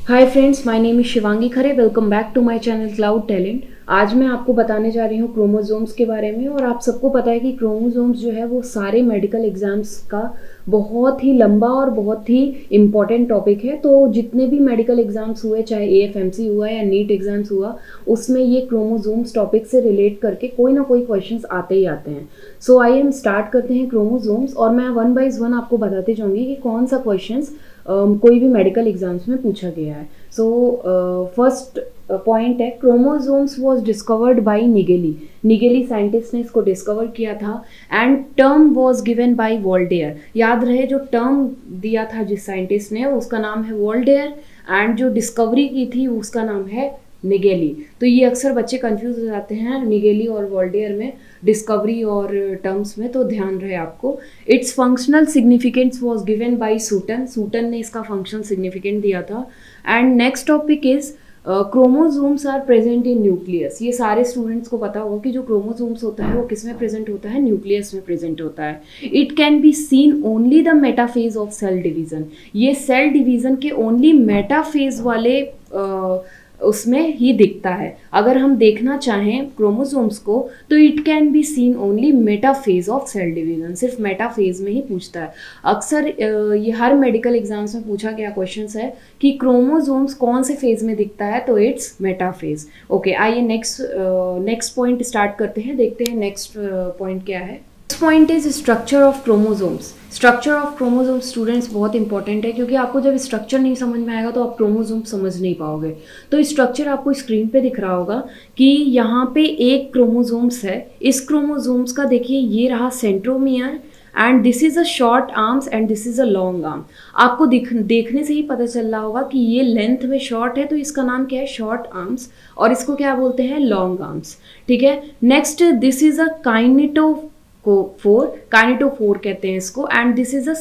Hi friends, my name is Shivangi Khare. Welcome back to my channel cloud talent. आज मैं आपको बताने जा रही हूँ क्रोमोसोम्स के बारे में। और आप सबको पता है कि क्रोमोसोम्स जो है वो सारे मेडिकल एग्जाम्स का बहुत ही लंबा और बहुत ही इम्पॉर्टेंट टॉपिक है। तो जितने भी मेडिकल एग्जाम्स हुए, चाहे एएफएमसी हुआ या नीट एग्जाम्स हुआ, उसमें ये क्रोमोसोम्स टॉपिक से रिलेट करके कोई ना कोई क्वेश्चंस आते ही आते हैं। सो आइए हम स्टार्ट करते हैं क्रोमोसोम्स, और मैं वन बाय वन आपको बताते जाऊँगी कि कौन सा क्वेश्चंस कोई भी मेडिकल एग्जाम्स में पूछा गया है। सो फर्स्ट पॉइंट है, chromosomes was discovered by Nageli. Nageli scientist ने इसको डिस्कवर किया था। And term was given by Waldeyer. याद रहे, जो टर्म दिया था जिस साइंटिस्ट ने, उसका नाम है वोल्टेयर। एंड जो डिस्कवरी की थी उसका नाम है निगेली। तो ये अक्सर बच्चे कंफ्यूज हो जाते हैं निगेली और वोल्टेयर में, डिस्कवरी और टर्म्स में, तो ध्यान रहे आपको। Its functional significance was given by Sutton. Sutton ने इसका फंक्शनल सिग्निफिकेंट दिया था। And next topic is chromosomes are present in nucleus. ये सारे स्टूडेंट्स को पता होगा कि जो क्रोमोसोम्स होता है वो किस में प्रेजेंट होता है, न्यूक्लियस में प्रेजेंट होता है। It can be seen only the metaphase of cell division. ये सेल डिवीजन के ओनली मेटाफेज वाले उसमें ही दिखता है। अगर हम देखना चाहें क्रोमोसोम्स को तो it can be seen only metaphase of cell division. सिर्फ मेटाफेज में ही पूछता है। अक्सर ये हर मेडिकल एग्जाम्स में पूछा गया क्वेश्चंस है कि क्रोमोसोम्स कौन से फेज में दिखता है, तो इट्स मेटाफेज। ओके, आइए नेक्स्ट पॉइंट स्टार्ट करते हैं। देखते हैं नेक्स्ट पॉइंट क्या है। Next point is structure of chromosomes. Structure of chromosome students बहुत इंपॉर्टेंट है, क्योंकि आपको जब स्ट्रक्चर नहीं समझ में आएगा तो आप क्रोमोसोम समझ नहीं पाओगे। तो स्ट्रक्चर आपको स्क्रीन पे दिख रहा होगा कि यहाँ पे एक क्रोमोसोम्स है। इस क्रोमोसोम्स का देखिए, ये रहा centromere, and this is a short arms and this is a long arm. आपको देखने से ही पता चल रहा होगा कि ये लेंथ में शॉर्ट है, तो इसका नाम क्या है, शॉर्ट आर्म्स, और इसको क्या बोलते हैं, लॉन्ग आर्म्स। ठीक है। Next, this is a kinetochore कहते हैं इसको। And this is a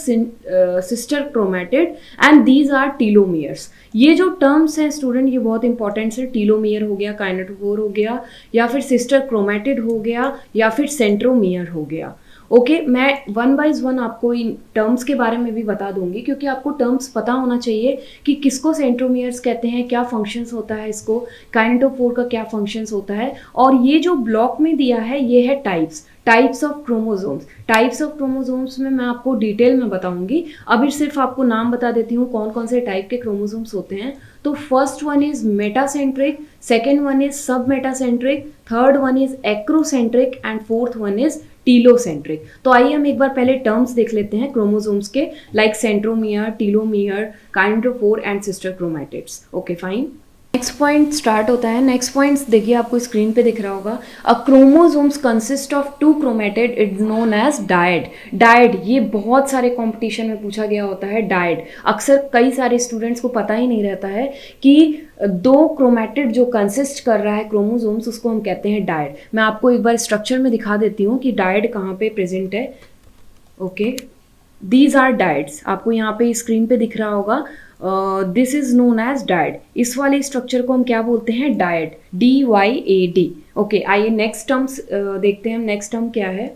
sister chromatid and these are telomeres. ये जो टर्म्स हैं स्टूडेंट, ये बहुत इंपॉर्टेंट है। टीलोमियर हो गया, काइनेटोफोर हो गया, या फिर सिस्टर क्रोमेटिड हो गया, या फिर सेंट्रोमियर हो गया। ओके, मैं वन बाय वन आपको इन टर्म्स के बारे में भी बता दूंगी, क्योंकि आपको टर्म्स पता होना चाहिए कि किसको सेंट्रोमियर्स कहते हैं, क्या फंक्शंस होता है इसको, काइनेटोफोर का क्या फंक्शंस होता है। और ये जो ब्लॉक में दिया है ये है types of chromosomes. Types of chromosomes में मैं आपको डिटेल में बताऊंगी। अभी सिर्फ आपको नाम बता देती हूँ कौन कौन से टाइप के क्रोमोसोम्स होते हैं। तो first one is metacentric, second one is submetacentric, third one is acrocentric, and fourth one is telocentric. तो आइए हम एक बार पहले टर्म्स देख लेते हैं क्रोमोसोम्स के, like centromere, telomere, kinetochore and sister chromatids. Okay, fine. Next point start होता है। नेक्स्ट पॉइंट देखिए, आपको स्क्रीन पे दिख रहा होगा। Uh chromosomes consist of 2 chromatid is known as dyad. Dyad, ये बहुत सारे कंपटीशन में पूछा गया होता है। डायड अक्सर कई सारे स्टूडेंट्स को पता ही नहीं रहता है कि 2 क्रोमेटिड जो कंसिस्ट कर रहा है क्रोमोसोम्स, उसको हम कहते हैं डायड। मैं आपको एक बार स्ट्रक्चर में दिखा देती हूँ कि डायड कहाँ पे प्रेजेंट है। Okay, these are dyads. आपको यहाँ पे स्क्रीन पे दिख रहा होगा, this is known as dyad. इस वाले स्ट्रक्चर को हम क्या बोलते हैं, डायड, DYAD। ओके, आइए नेक्स्ट टर्म्स देखते हैं। नेक्स्ट टर्म क्या है।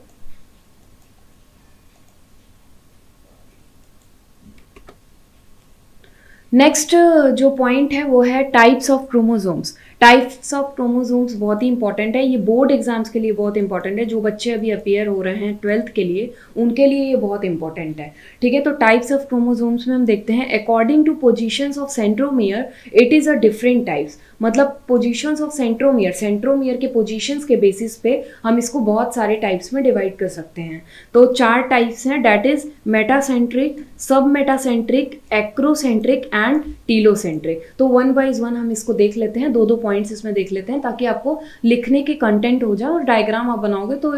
नेक्स्ट जो पॉइंट है वो है types of chromosomes. Types of chromosomes बहुत ही इंपॉर्टेंट है। ये बोर्ड एग्जाम्स के लिए बहुत इंपॉर्टेंट है। जो बच्चे अभी अपियर हो रहे हैं 12th के लिए, उनके लिए ये बहुत इंपॉर्टेंट है। ठीक है। तो टाइप्स ऑफ क्रोमोसोम्स में हम देखते हैं, according two positions of centromere it is a different types. मतलब पोजीशंस ऑफ सेंट्रोमियर के पोजीशंस के बेसिस पे हम इसको बहुत सारे टाइप्स में डिवाइड कर सकते हैं। तो 4 टाइप्स हैं, डैट इज मेटासेंट्रिक, सब मेटासेंट्रिक, एक्रोसेंट्रिक एंड टीलोसेंट्रिक। तो वन बाय वन हम इसको देख लेते हैं, 2-2 पॉइंट्स इसमें देख लेते हैं, ताकि आपको लिखने के कंटेंट हो जाए और डायग्राम आप बनाओगे तो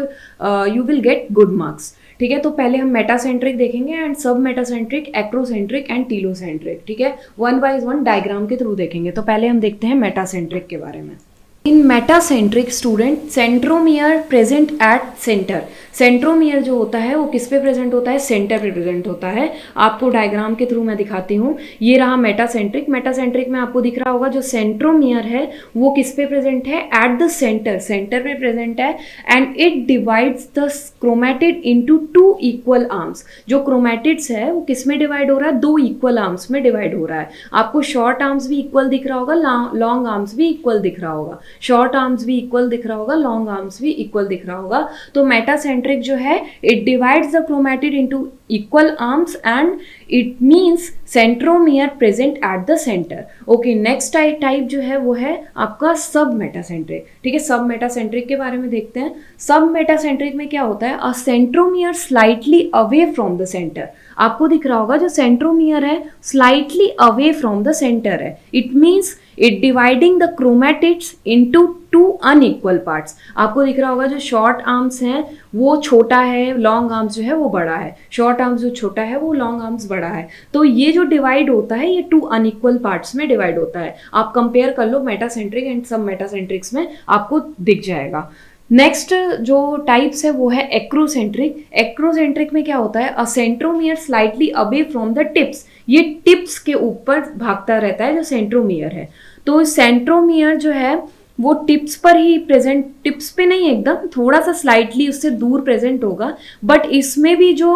you will get good marks. ठीक है। तो पहले हम मेटासेंट्रिक देखेंगे एंड सब मेटासेंट्रिक, एक्रोसेंट्रिक एंड टीलोसेंट्रिक। ठीक है, वन बाय वन डायग्राम के थ्रू देखेंगे। तो पहले हम देखते हैं मेटासेंट्रिक के बारे में। In metacentric student centromere present at centre. Centromere जो होता है वो किस पे प्रेजेंट होता है, सेंटर पे प्रेजेंट होता है। आपको डायग्राम के थ्रू मैं दिखाती हूँ। ये रहा मेटासेंट्रिक। मेटासेंट्रिक में आपको दिख रहा होगा जो सेंट्रोमियर है वो किस पे प्रेजेंट है, एट द सेंटर, सेंटर पे प्रेजेंट है। And it divides the chromatid into 2 equal arms. जो क्रोमेटिड्स है वो किस में डिवाइड हो रहा है, 2 इक्वल आर्म्स में डिवाइड हो रहा है। आपको शॉर्ट आर्म्स भी इक्वल दिख रहा होगा, लॉन्ग आर्म्स भी इक्वल दिख रहा होगा। शॉर्ट आर्म्स भी इक्वल दिख रहा होगा, लॉन्ग आर्म्स भी इक्वल दिख रहा होगा। तो मेटासेंट्रिक जो है it divides the chromatid into equal arms and it means centromere present at the centre. Okay, next type जो है वो है आपका सब मेटासेंट्रिक। ठीक है, सब मेटासेंट्रिक के बारे में देखते हैं। सब मेटासेंट्रिक में क्या होता है, uh centromere slightly away from the centre. आपको दिख रहा होगा जो सेंट्रोमियर है slightly away from the centre है। It means it dividing the chromatids into 2 unequal parts. आपको दिख रहा होगा जो शॉर्ट आर्म्स हैं वो छोटा है, लॉन्ग आर्म्स जो है वो बड़ा है। शॉर्ट आर्म्स जो छोटा है वो लॉन्ग आर्म्स बड़ा है। तो ये जो डिवाइड होता है ये 2 अनइक्वल पार्ट्स में डिवाइड होता है। आप कंपेयर कर लो मेटासेंट्रिक एंड सब मेटासेंट्रिक्स में, आपको दिख जाएगा। नेक्स्ट जो टाइप्स है वो है एक्रोसेंट्रिक। एक्रोसेंट्रिक में क्या होता है, uh centromere slightly away from the tips. ये टिप्स के ऊपर भागता रहता है जो सेंट्रोमियर है। तो सेंट्रोमियर जो है वो टिप्स पर ही प्रेजेंट, टिप्स पे नहीं, एकदम थोड़ा सा स्लाइटली उससे दूर प्रेजेंट होगा। बट इसमें भी जो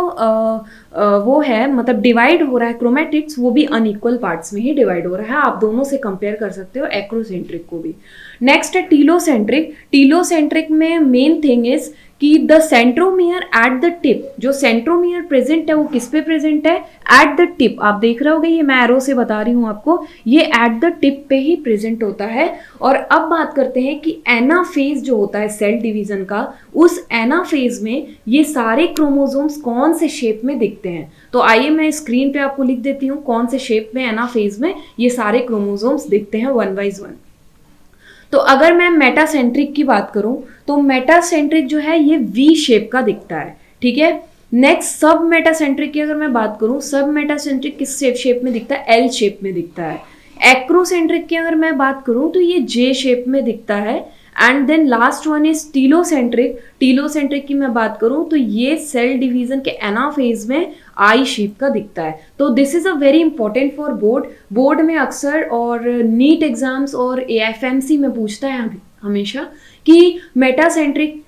वो है मतलब डिवाइड हो रहा है क्रोमेटिड्स, वो भी अनइक्वल पार्ट्स में ही डिवाइड हो रहा है। आप दोनों से कंपेयर कर सकते हो एक्रोसेंट्रिक को भी। नेक्स्ट है टीलोसेंट्रिक। टीलोसेंट्रिक में मेन थिंग इज कि the centromere at the tip. जो सेंट्रोमियर प्रेजेंट है वो किस पे प्रेजेंट है, एट द टिप। आप देख रहे होगे, ये मैं एरो से बता रही हूँ आपको, ये एट द टिप पे ही प्रेजेंट होता है। और अब बात करते हैं कि एनाफेज जो होता है सेल डिवीजन का, उस एनाफेज में ये सारे क्रोमोसोम्स कौन से शेप में दिखते हैं। तो आइए मैं स्क्रीन पे आपको लिख देती हूँ कौन से शेप में एनाफेज में ये सारे क्रोमोसोम्स दिखते हैं वन बाई वन। तो अगर मैं मेटासेंट्रिक की बात करूं तो मेटासेंट्रिक जो है ये वी शेप का दिखता है। ठीक है, नेक्स्ट सब मेटासेंट्रिक की अगर मैं बात करूं, सब मेटासेंट्रिक किस शेप में दिखता है, एल शेप में दिखता है। एक्रोसेंट्रिक की अगर मैं बात करूं तो ये जे शेप में दिखता है। And then last one is telocentric. Telocentric की मैं बात करूं तो ये सेल डिवीजन के एनाफेज में आई शेप का दिखता है। तो this is a very important for board में अक्सर और नीट एग्जाम्स और एएफएमसी में पूछता है हमेशा कि मेटासेंट्रिक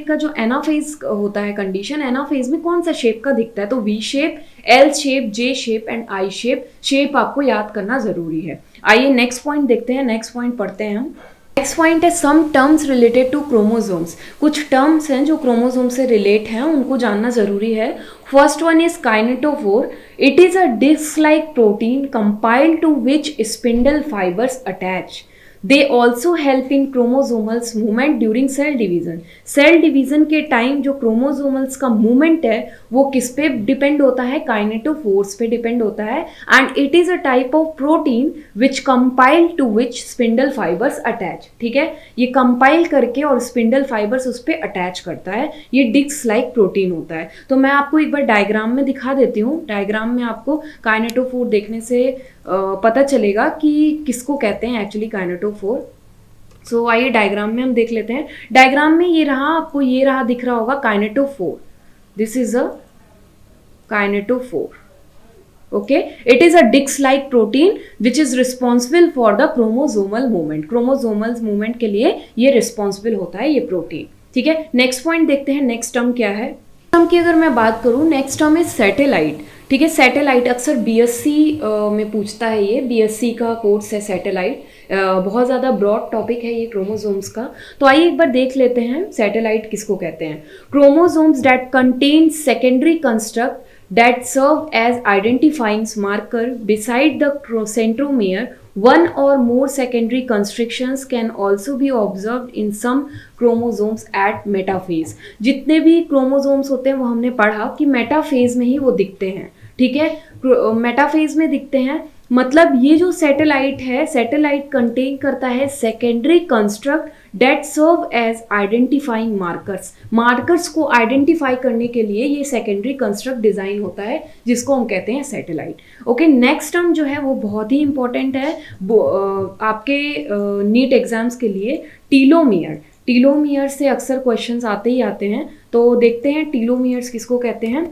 का जो एनाफेज होता है कंडीशन, एनाफेज में कौन सा शेप का दिखता है। तो V shape, L shape, J shape and I shape आपको याद करना जरूरी है। आइए नेक्स्ट पॉइंट देखते हैं, नेक्स्ट पॉइंट पढ़ते हैं हम। नेक्स्ट पॉइंट है some terms related to chromosomes. कुछ टर्म्स हैं जो क्रोमोसोम से रिलेट हैं, उनको जानना जरूरी है। First one is kinetochore. It is a disc like protein compiled to which spindle fibres attach. They also help in chromosomals movement during cell division. Cell division के टाइम जो क्रोमोसोमल्स का movement है वो किस पे डिपेंड होता है, काइनेटोफोर्स पे डिपेंड होता है। And it is a type of protein which compile to which spindle fibres attach. ठीक है, ये कंपाइल करके और स्पिंडल फाइबर्स उस पर अटैच करता है। ये डिस्क लाइक प्रोटीन होता है। तो मैं आपको एक बार डायग्राम में दिखा देती हूँ। डायग्राम में आपको काइनेटोफोर देखने से पता चलेगा कि किसको कहते हैं एक्चुअली काइनेटोफोर। सो आइए डायग्राम में हम देख लेते हैं। डायग्राम में ये रहा, आपको ये रहा दिख रहा होगा kinetochore. This is a kinetochore. Okay, it is a disc like protein which is responsible for the chromosomal movement. Chromosomal movement के लिए ये रिस्पॉन्सिबल होता है ये प्रोटीन। ठीक है, नेक्स्ट पॉइंट देखते हैं। नेक्स्ट टर्म क्या है, टर्म की अगर मैं बात करूं, नेक्स्ट टर्म इज सैटेलाइट। ठीक है, सैटेलाइट अक्सर बीएससी में पूछता है, ये बीएससी का कोर्स है सैटेलाइट। बहुत ज़्यादा ब्रॉड टॉपिक है ये क्रोमोसोम्स का। तो आइए एक बार देख लेते हैं सैटेलाइट किसको कहते हैं। Chromosomes that contain secondary construct that serve as identifying marker beside the centromere. One or more secondary constructions can also be observed in some chromosomes at metaphase. जितने भी क्रोमोसोम्स होते हैं वो हमने पढ़ा कि मेटाफेज में ही वो दिखते हैं। ठीक है, मेटाफेज में दिखते हैं। मतलब ये जो सैटेलाइट है, सैटेलाइट कंटेन करता है secondary construct that serve as identifying markers. Markers को आइडेंटिफाई करने के लिए ये सेकेंडरी कंस्ट्रक्ट डिजाइन होता है, जिसको हम कहते हैं सैटेलाइट। ओके, नेक्स्ट टर्म जो है वो बहुत ही इंपॉर्टेंट है आपके नीट एग्जाम्स के लिए, टीलोमियर। टीलोमियर से अक्सर क्वेश्चंस आते ही आते हैं, तो देखते हैं टीलोमियर्स किसको कहते हैं।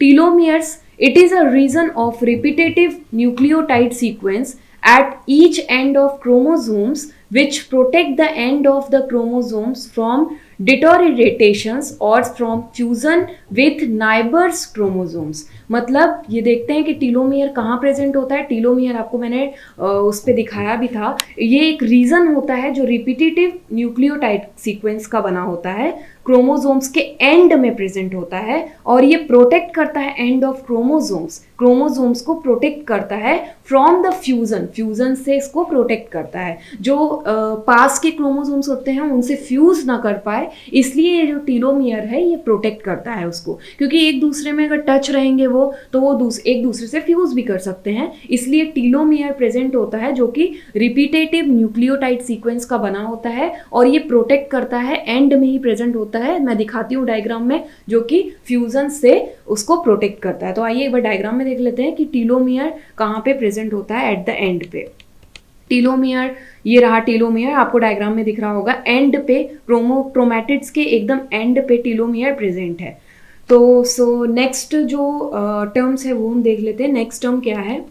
टीलोमियर्स, it is a region of repetitive nucleotide sequence at each end of chromosomes which protect the end of the chromosomes from deteriorations or from fusion with neighbors chromosomes। मतलब ये देखते हैं कि टीलोमियर कहाँ प्रेजेंट होता है। टीलोमियर आपको मैंने उस पर दिखाया भी था। ये एक रीजन होता है जो रिपीटेटिव न्यूक्लियोटाइड सीक्वेंस का बना होता है, क्रोमोसोम्स के एंड में प्रेजेंट होता है, और ये प्रोटेक्ट करता है एंड ऑफ क्रोमोसोम्स। क्रोमोसोम्स को प्रोटेक्ट करता है फ्रॉम द फ्यूजन, फ्यूजन से इसको प्रोटेक्ट करता है। जो पास के क्रोमोसोम्स होते हैं उनसे फ्यूज ना कर पाए, इसलिए ये जो टीलोमियर है ये प्रोटेक्ट करता है उसको, क्योंकि एक दूसरे में अगर टच रहेंगे वो तो वो एक दूसरे से फ्यूज भी कर सकते हैं। इसलिए टीलोमियर प्रेजेंट होता है जो कि रिपीटेटिव न्यूक्लियोटाइड सीक्वेंस का बना होता है, और ये प्रोटेक्ट करता है, एंड में ही प्रेजेंट होता है। मैं दिखाती हूँ डायग्राम में, जो कि फ्यूजन से उसको प्रोटेक्ट करता है। तो आइए एक बार डायग्राम में देख लेते हैं कि टीलोमियर कहाँ पे प्रेजेंट होता है, एट द एंड पे। टीलोमियर, ये रहा टीलोमियर, आपको डायग्राम में दिख रहा होगा, एंड पे क्रोमैटिड्स के एकदम एंड पे टीलोमियर प्रेजेंट है। तो सो नेक्स्ट जो टर्म्स है वो हम देख लेते हैं। नेक्स्ट टर्म क्या है?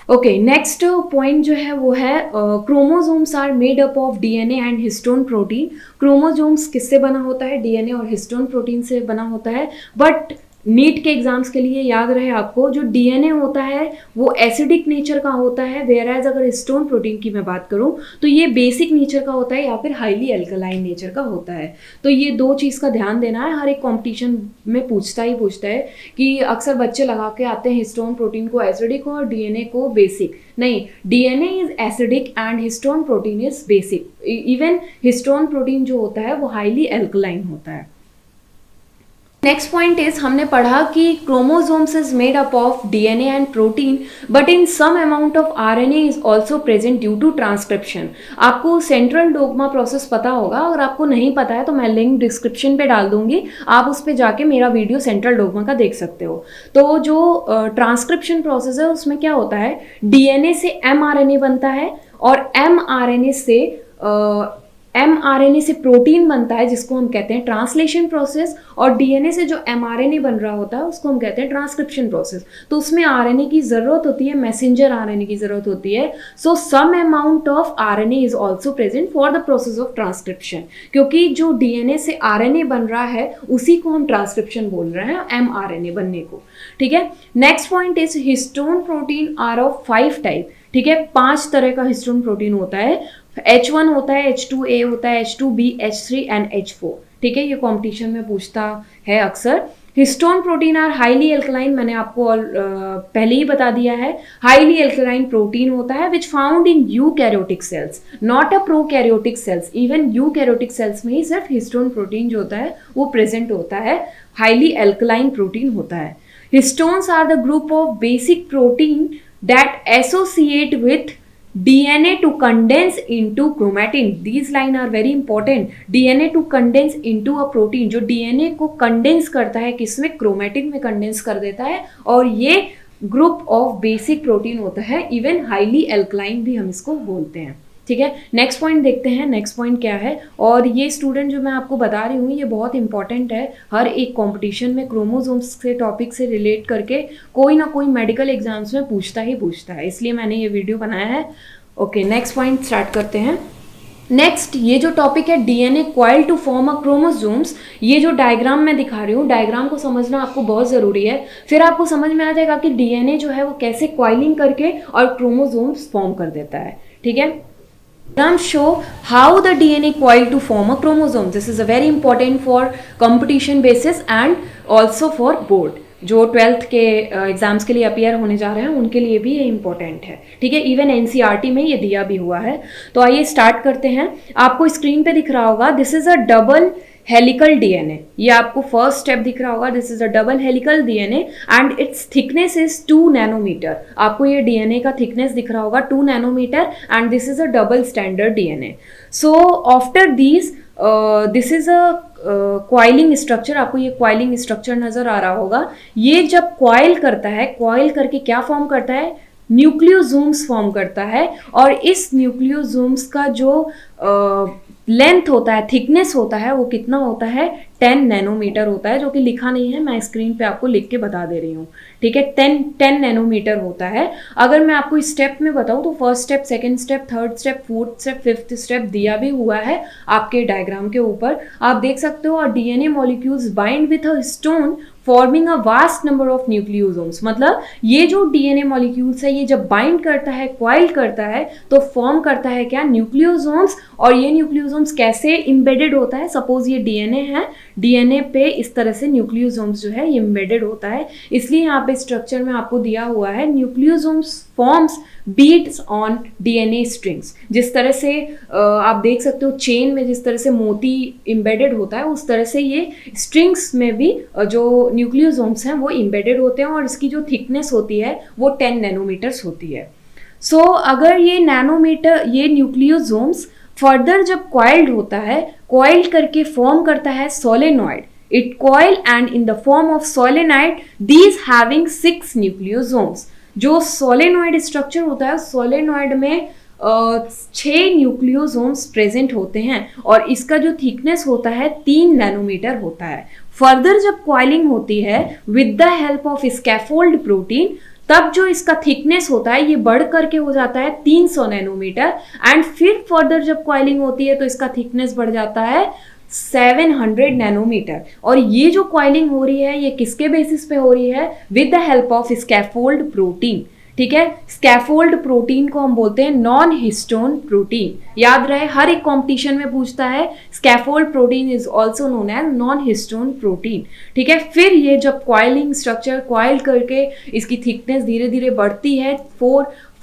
ओके, नेक्स्ट पॉइंट जो है वो है chromosomes are made up of DNA and histone protein. Chromosomes किससे बना होता है? डीएनए और हिस्टोन प्रोटीन से बना होता है। बट नीट के एग्जाम्स के लिए याद रहे आपको, जो डीएनए होता है वो एसिडिक नेचर का होता है, वेयर एज अगर हिस्टोन प्रोटीन की मैं बात करूं तो ये बेसिक नेचर का होता है या फिर हाईली अल्कलाइन नेचर का होता है। तो ये दो चीज़ का ध्यान देना है, हर एक कॉम्पिटिशन में पूछता है कि अक्सर बच्चे लगा के आते हैं हिस्टोन प्रोटीन को एसिडिक और डीएनए को बेसिक। नहीं, DNA is acidic and histone protein is basic. Even histone protein जो होता है वो हाईली अल्कलाइन होता है। नेक्स्ट पॉइंट इज, हमने पढ़ा कि chromosomes is made up of DNA and protein, but in some amount of RNA is also present due to transcription. आपको सेंट्रल डोग्मा प्रोसेस पता होगा, अगर आपको नहीं पता है तो मैं लिंक डिस्क्रिप्शन पे डाल दूंगी, आप उस पर जाके मेरा वीडियो सेंट्रल डोग्मा का देख सकते हो। तो जो ट्रांसक्रिप्शन प्रोसेस है उसमें क्या होता है, डीएनए से एमआरएनए बनता है, और एमआरएनए से प्रोटीन बनता है, जिसको हम कहते हैं ट्रांसलेशन प्रोसेस, और डीएनए से जो एमआरएनए बन रहा होता है उसको हम कहते हैं ट्रांसक्रिप्शन प्रोसेस। तो उसमें आरएनए की जरूरत होती है, मैसेंजर आरएनए की जरूरत होती है। So some amount of RNA is also present for the process of transcription, क्योंकि जो डीएनए से आरएनए बन रहा है उसी को हम ट्रांसक्रिप्शन बोल रहे हैं, एमआरएनए बनने को। ठीक है, next point is histone protein are of 5 type. ठीक है, 5 तरह का हिस्टोन प्रोटीन होता है। H1 होता है, H2A होता है, H2B, H3 एंड H4। ठीक है, ये कॉम्पिटिशन में पूछता है अक्सर। Histone protein are highly alkaline, मैंने आपको पहले ही बता दिया है। हाईली एल्कलाइन प्रोटीन होता है which found in eukaryotic cells, not a prokaryotic cells. Even eukaryotic cells में ही सिर्फ हिस्टोन प्रोटीन जो होता है वो प्रेजेंट होता है, हाईली एल्कलाइन प्रोटीन होता है। Histones are the group of basic protein that associate with DNA to condense into chromatin. These line are very important. DNA to condense into a protein, जो DNA को condense करता है किसमें, chromatin में condense कर देता है, और ये ग्रुप ऑफ बेसिक प्रोटीन होता है। इवन हाईली एल्कलाइन भी हम इसको बोलते हैं। ठीक है, नेक्स्ट पॉइंट देखते हैं। नेक्स्ट पॉइंट क्या है, और ये स्टूडेंट जो मैं आपको बता रही हूँ ये बहुत इंपॉर्टेंट है। हर एक कंपटीशन में क्रोमोसोम्स के टॉपिक से रिलेट करके कोई ना कोई मेडिकल एग्जाम्स में पूछता है, इसलिए मैंने ये वीडियो बनाया है। ओके, नेक्स्ट पॉइंट स्टार्ट करते हैं। नेक्स्ट, ये जो टॉपिक है DNA coil to form a chromosomes, ये जो डायग्राम मैं दिखा रही हूँ, डायग्राम को समझना आपको बहुत ज़रूरी है। फिर आपको समझ में आ जाएगा कि डीएनए जो है वो कैसे कॉइलिंग करके और क्रोमोसोम्स फॉर्म कर देता है। ठीक है, diagram show how the DNA coil to form a chromosome. This is a very important for competition basis and also for board. जो 12th के एग्जाम्स के लिए अपियर होने जा रहे हैं उनके लिए भी ये इंपॉर्टेंट है। ठीक है, इवन एनसीईआरटी में ये दिया भी हुआ है। तो आइए स्टार्ट करते हैं। आपको स्क्रीन पे दिख रहा होगा, this is a double helical DNA, ये आपको फर्स्ट स्टेप दिख रहा होगा, this is a double helical DNA and its thickness is 2 nanometre. आपको ये डीएनए का थिकनेस दिख रहा होगा 2 nanometre and this is a double standard DNA. So after this is a coiling structure, आपको ये क्वाइलिंग स्ट्रक्चर नजर आ रहा होगा। ये जब क्वाइल करता है, क्वाइल करके क्या फॉर्म करता है, न्यूक्लियोजोम्स फॉर्म करता है। और इस न्यूक्लियोजोम्स का जो लेंथ होता है, थिकनेस होता है, वो कितना होता है, 10 नैनोमीटर होता है, जो कि लिखा नहीं है, मैं स्क्रीन पे आपको लिख के बता दे रही हूँ, ठीक है। 10 नैनोमीटर होता है। अगर मैं आपको स्टेप में बताऊँ तो first step, second step, third step, fourth step, fifth step दिया भी हुआ है आपके डायग्राम के ऊपर, आप देख सकते हो। और DNA molecules bind with a stone forming a vast number of nucleosomes. मतलब ये जो डीएनए मॉलिक्यूल्स है, ये जब बाइंड करता है, क्वाइल करता है, तो फॉर्म करता है क्या, न्यूक्लियोसोम्स। और ये न्यूक्लियोसोम्स कैसे इम्बेडेड होता है, सपोज ये डीएनए है, डीएनए पे इस तरह से न्यूक्लियोसोम्स जो है ये इम्बेडेड होता है। इसलिए यहाँ पे स्ट्रक्चर में आपको दिया हुआ है, nucleosomes forms beads on DNA strings. जिस तरह से आप देख सकते हो चेन में जिस तरह से मोती इम्बेडेड होता है, उस तरह से ये स्ट्रिंग्स में भी जो न्यूक्लियोसोम्स हैं वो इम्बेडेड होते हैं। और इसकी जो थिकनेस होती है वो 10 नैनोमीटर्स होती है। सो अगर ये नैनोमीटर, ये न्यूक्लियोसोम्स फर्दर जब क्वाइल्ड होता है, क्वाइल्ड करके फॉर्म करता है solenoid, it coil and in the form of solenoid, these having 6 nucleosomes. जो सोलेनॉइड स्ट्रक्चर होता है, सोलेनॉइड में 6 न्यूक्लियोसोम्स प्रेजेंट होते हैं और इसका जो थिकनेस होता है 3 नैनोमीटर होता है। फर्दर जब क्वाइलिंग होती है with the help of scaffold protein, तब जो इसका थिकनेस होता है ये बढ़ करके हो जाता है 300 नैनोमीटर एंड फिर फर्दर जब क्वाइलिंग होती है तो इसका थिकनेस बढ़ जाता है 700 नैनोमीटर। और ये जो क्वाइलिंग हो रही है ये किसके बेसिस पे हो रही है, with the help of scaffold protein, ठीक है। स्कैफोल्ड प्रोटीन को हम बोलते हैं नॉन हिस्टोन प्रोटीन। याद रहे, हर एक कंपटीशन में पूछता है, scaffold protein is also known as non histone protein, ठीक है। फिर ये जब क्वाइलिंग स्ट्रक्चर क्वाइल करके इसकी थिकनेस धीरे धीरे बढ़ती है,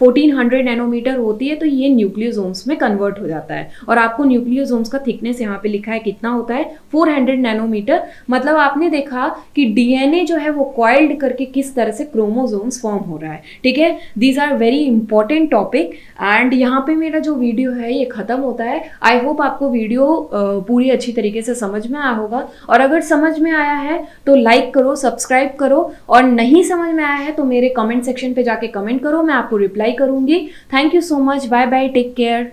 1400 नैनोमीटर होती है, तो ये न्यूक्लियोसोम्स में कन्वर्ट हो जाता है। और आपको न्यूक्लियोसोम्स का थिकनेस यहाँ पे लिखा है कितना होता है, 400 नैनोमीटर। मतलब आपने देखा कि डीएनए जो है वो क्वाइल्ड करके किस तरह से क्रोमोसोम्स फॉर्म हो रहा है, ठीक है। These are very important topic and यहाँ पे मेरा जो वीडियो है ये खत्म होता है। आई होप आपको वीडियो पूरी अच्छी तरीके से समझ में आया होगा। और अगर समझ में आया है तो लाइक करो, सब्सक्राइब करो, और नहीं समझ में आया है तो मेरे कमेंट सेक्शन पे जाके कमेंट करो, मैं आपको रिप्लाई करूंगी। Thank you so much, bye bye, take care.